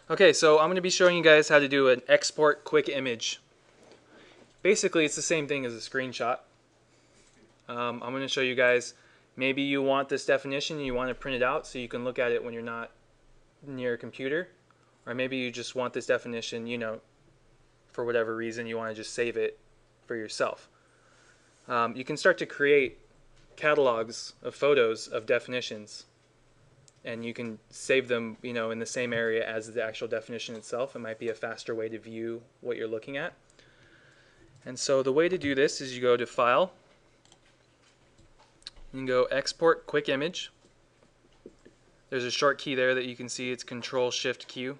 Okay, so I'm going to be showing you guys how to do an export quick image. Basically, it's the same thing as a screenshot. I'm going to show you guys, maybe you want this definition and you want to print it out so you can look at it when you're not near a computer. Or maybe you just want this definition, for whatever reason you want to just save it for yourself. You can start to create catalogs of photos of definitions, and you can save them, in the same area as the actual definition itself. It might be a faster way to view what you're looking at. And so the way to do this is you go to File, you can go Export Quick Image. There's a short key there that you can see. It's Control-Shift-Q.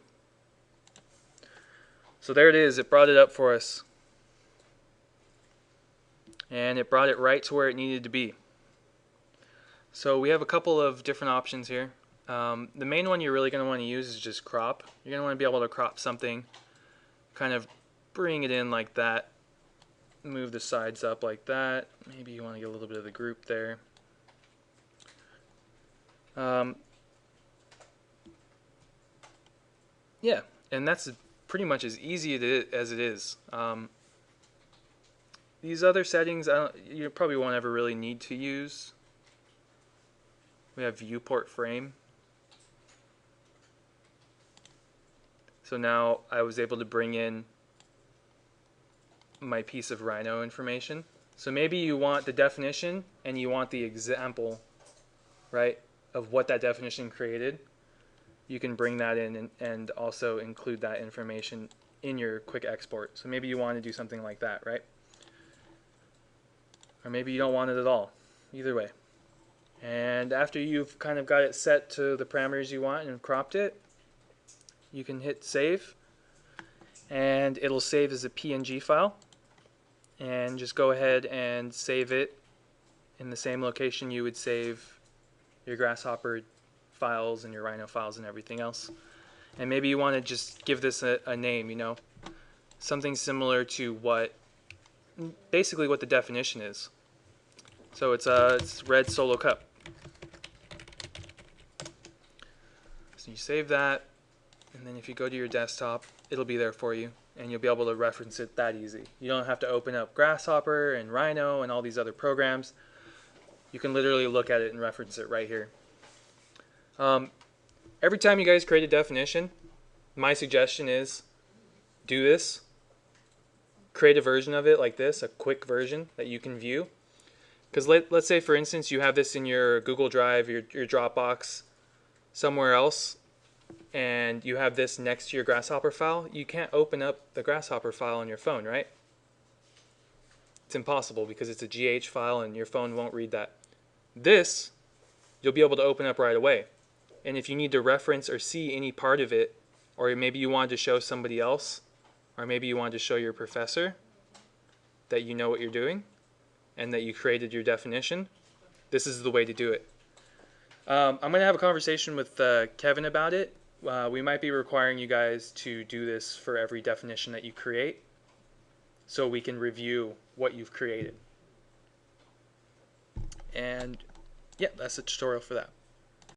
So there it is. It brought it up for us. And it brought it right to where it needed to be. So we have a couple of different options here. The main one you're really going to want to use is just crop. You're going to want to be able to crop something, kind of bring it in like that, move the sides up like that. Maybe you want to get a little bit of the group there. Yeah, and that's pretty much as easy as it is. These other settings you probably won't ever really need to use. We have Viewport Frame. So now I was able to bring in my piece of Rhino information. So maybe you want the definition and you want the example, right, of what that definition created. You can bring that in and also include that information in your quick export. So maybe you want to do something like that, right? Or maybe you don't want it at all. Either way. And after you've kind of got it set to the parameters you want and cropped it, you can hit save, and it'll save as a PNG file. And just go ahead and save it in the same location you would save your Grasshopper files and your Rhino files and everything else. And maybe you want to just give this a name, something similar to basically what the definition is. So it's red solo cup. So you save that, and then if you go to your desktop, it'll be there for you, and you'll be able to reference it that easy. You don't have to open up Grasshopper and Rhino and all these other programs. You can literally look at it and reference it right here. Every time you guys create a definition, my suggestion is do this. Create a version of it like this, a quick version that you can view. Because let's say, for instance, you have this in your Google Drive, your Dropbox, somewhere else, and you have this next to your Grasshopper file. You can't open up the Grasshopper file on your phone, right? It's impossible because it's a GH file and your phone won't read that. This, you'll be able to open up right away. And if you need to reference or see any part of it, or maybe you wanted to show somebody else, or maybe you wanted to show your professor that you know what you're doing and that you created your definition, this is the way to do it. I'm going to have a conversation with Kevin about it. We might be requiring you guys to do this for every definition that you create so we can review what you've created. And yeah, that's the tutorial for that.